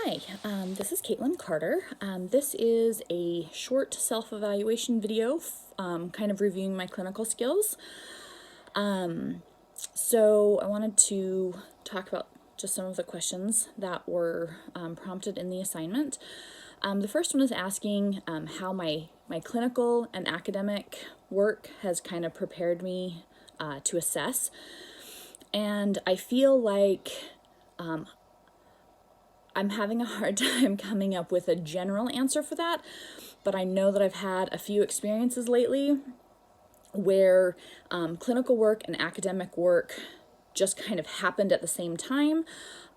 Hi, this is Caitlin Carter. This is a short self-evaluation video, kind of reviewing my clinical skills. So I wanted to talk about just some of the questions that were prompted in the assignment. The first one is asking how my clinical and academic work has kind of prepared me to assess. And I feel like I'm having a hard time coming up with a general answer for that, but I know that I've had a few experiences lately where clinical work and academic work just kind of happened at the same time,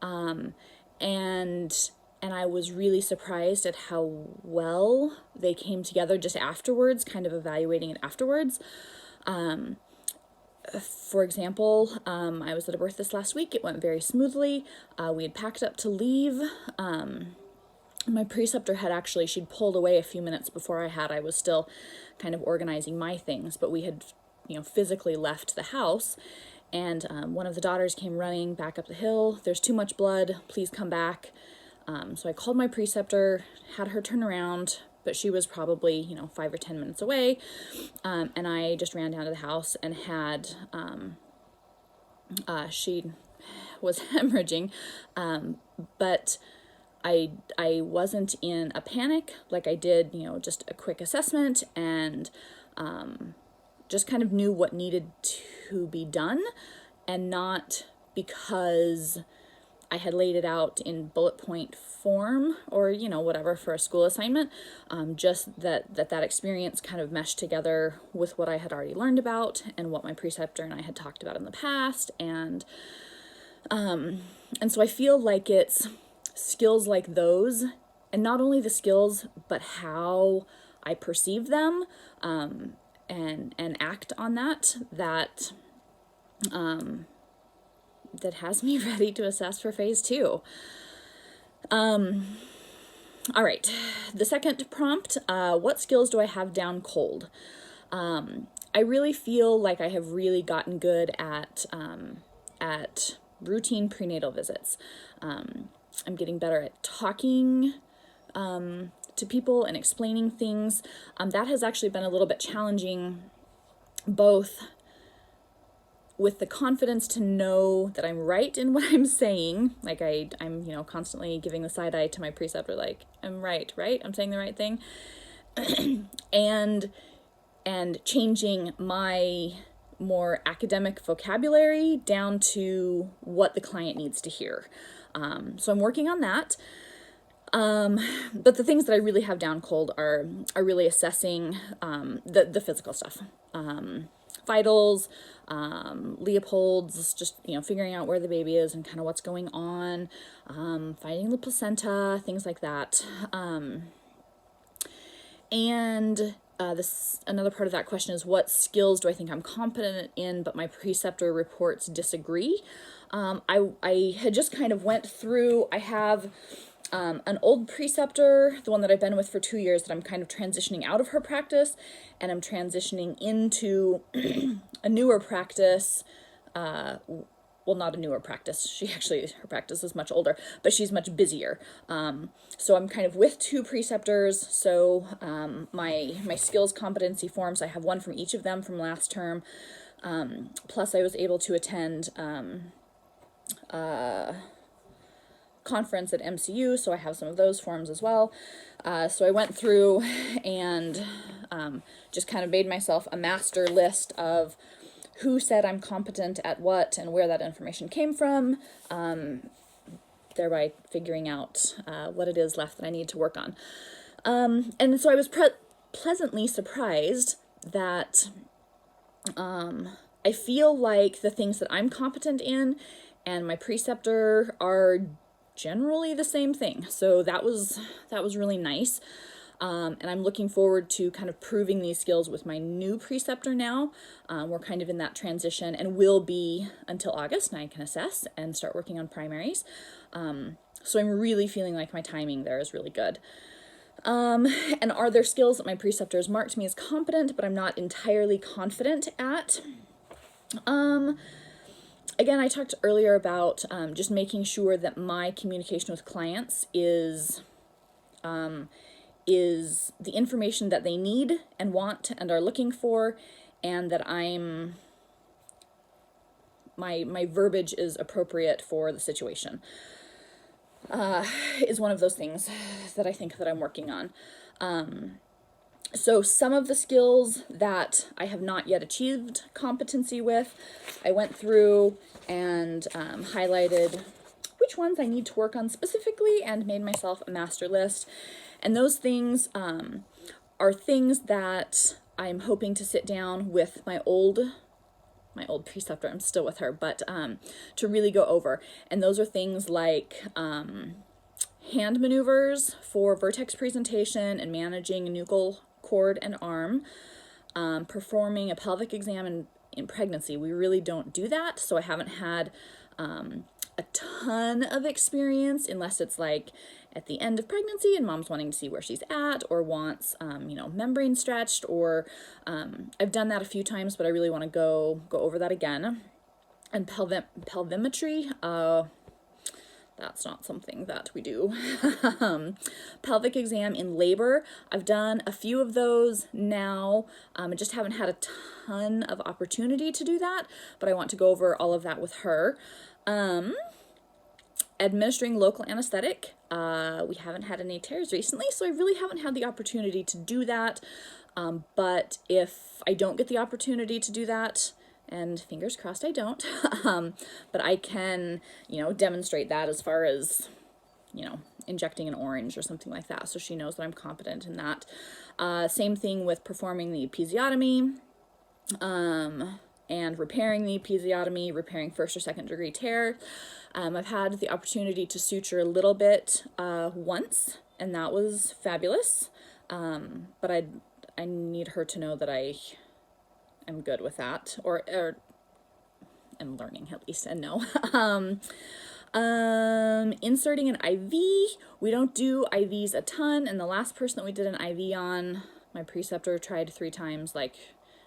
and I was really surprised at how well they came together just afterwards, kind of evaluating it afterwards. For example, I was at a birth this last week. It went very smoothly. We had packed up to leave. My preceptor had she'd pulled away a few minutes before I had. I was still kind of organizing my things, but we had, physically left the house. And one of the daughters came running back up the hill. "There's too much blood. Please come back." So I called my preceptor, had her turn around, but she was probably, 5 or 10 minutes away. And I just ran down to the house and had, she was hemorrhaging, but I wasn't in a panic. Like I did, just a quick assessment and, just kind of knew what needed to be done, and not because I had laid it out in bullet point form or, whatever for a school assignment. Just that experience kind of meshed together with what I had already learned about and what my preceptor and I had talked about in the past. And so I feel like it's skills like those, and not only the skills, but how I perceive them, and act on that has me ready to assess for phase 2. All right, the second prompt, what skills do I have down cold? I really feel like I have really gotten good at routine prenatal visits. I'm getting better at talking to people and explaining things. That has actually been a little bit challenging, both with the confidence to know that I'm right in what I'm saying. Like I'm constantly giving the side eye to my preceptor, like, I'm right? I'm saying the right thing. and changing my more academic vocabulary down to what the client needs to hear. So I'm working on that. But the things that I really have down cold are really assessing the physical stuff. Vitals, Leopold's, just, figuring out where the baby is and kind of what's going on, finding the placenta, things like that. And this another part of that question is, what skills do I think I'm competent in, but my preceptor reports disagree? I had just kind of went through, I have an old preceptor, the one that I've been with for 2 years, that I'm kind of transitioning out of her practice, and I'm transitioning into a newer practice. Well, not a newer practice. Her practice is much older, but she's much busier. So I'm kind of with 2 preceptors. So my skills competency forms, I have one from each of them from last term. Plus I was able to attend conference at MCU, so I have some of those forms as well. So I went through and just kind of made myself a master list of who said I'm competent at what and where that information came from, thereby figuring out what it is left that I need to work on. And so I was pleasantly surprised that I feel like the things that I'm competent in and my preceptor are generally the same thing. So that was really nice. And I'm looking forward to kind of proving these skills with my new preceptor now. We're kind of in that transition and will be until August, and I can assess and start working on primaries. So I'm really feeling like my timing there is really good. And are there skills that my preceptors marked me as competent, but I'm not entirely confident at? Again, I talked earlier about just making sure that my communication with clients is the information that they need and want and are looking for, and that my verbiage is appropriate for the situation, is one of those things that I think that I'm working on. So some of the skills that I have not yet achieved competency with, I went through and highlighted which ones I need to work on specifically and made myself a master list. And those things are things that I'm hoping to sit down with my old preceptor, I'm still with her, but to really go over. And those are things like hand maneuvers for vertex presentation and managing a nuchal cord and arm, performing a pelvic exam in pregnancy. We really don't do that, so I haven't had a ton of experience, unless it's like at the end of pregnancy and mom's wanting to see where she's at, or wants membrane stretched, or I've done that a few times, but I really want to go over that again. And pelvimetry, that's not something that we do. Pelvic exam in labor, I've done a few of those now. I just haven't had a ton of opportunity to do that, but I want to go over all of that with her. Administering local anesthetic, we haven't had any tears recently, so I really haven't had the opportunity to do that. But if I don't get the opportunity to do that, and fingers crossed I don't, but I can, demonstrate that as far as, injecting an orange or something like that, so she knows that I'm competent in that. Same thing with performing the episiotomy, and repairing the episiotomy, repairing first or second degree tear. I've had the opportunity to suture a little bit once, and that was fabulous, but I need her to know that I am good with that, or am learning at least, and no. Inserting an IV, we don't do IVs a ton, and the last person that we did an IV on, my preceptor tried 3 times,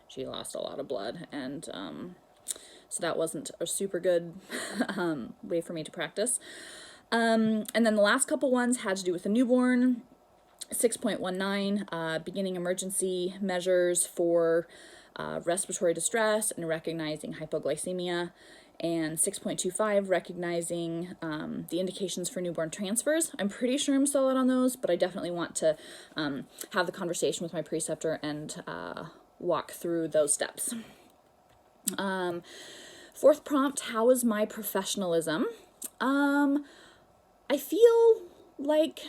she lost a lot of blood, and so that wasn't a super good way for me to practice. And then the last couple ones had to do with the newborn. 6.19, beginning emergency measures for respiratory distress and recognizing hypoglycemia, and 6.25, recognizing the indications for newborn transfers. I'm pretty sure I'm solid on those, but I definitely want to have the conversation with my preceptor and walk through those steps. 4th prompt, how is my professionalism? I feel like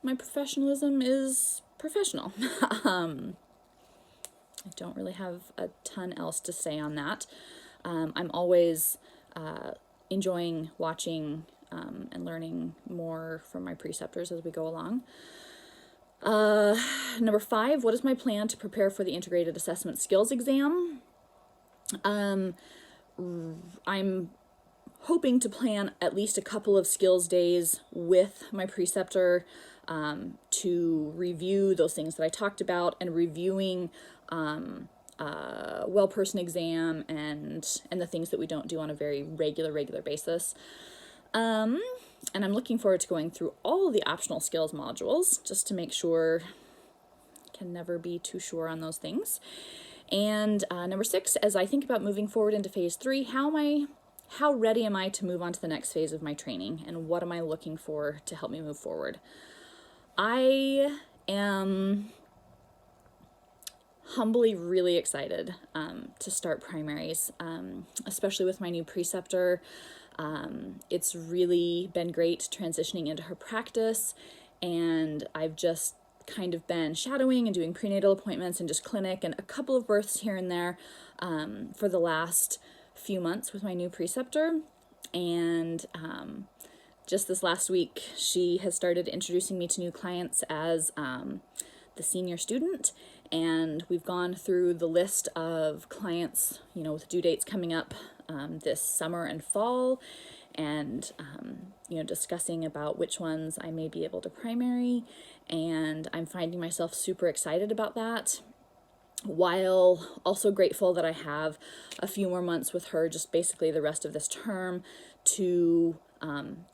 my professionalism is professional. I don't really have a ton else to say on that. I'm always enjoying watching and learning more from my preceptors as we go along. Number 5, what is my plan to prepare for the integrated assessment skills exam? I'm hoping to plan at least a couple of skills days with my preceptor to review those things that I talked about, and reviewing well person exam and the things that we don't do on a very regular basis. And I'm looking forward to going through all of the optional skills modules just to make sure, can never be too sure on those things. And number 6, as I think about moving forward into phase 3, how ready am I to move on to the next phase of my training, and what am I looking for to help me move forward? I am humbly really excited to start primaries, especially with my new preceptor. It's really been great transitioning into her practice, and I've just kind of been shadowing and doing prenatal appointments and just clinic and a couple of births here and there for the last few months with my new preceptor. And just this last week, she has started introducing me to new clients as the senior student, and we've gone through the list of clients, with due dates coming up this summer and fall, and discussing about which ones I may be able to primary, and I'm finding myself super excited about that. while also grateful that I have a few more months with her, just basically the rest of this term, to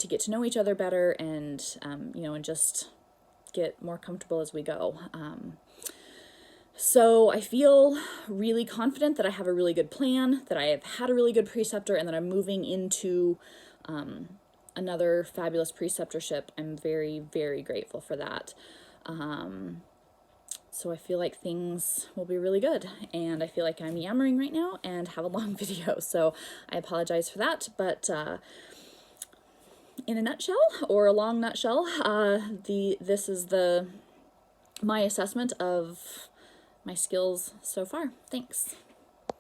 get to know each other better, and you know, and just get more comfortable as we go. So I feel really confident that I have a really good plan, that I have had a really good preceptor, and that I'm moving into another fabulous preceptorship. I'm very, very grateful for that. So I feel like things will be really good, and I feel like I'm yammering right now and have a long video, so I apologize for that, but in a nutshell, or a long nutshell, this is my assessment of my skills so far. Thanks.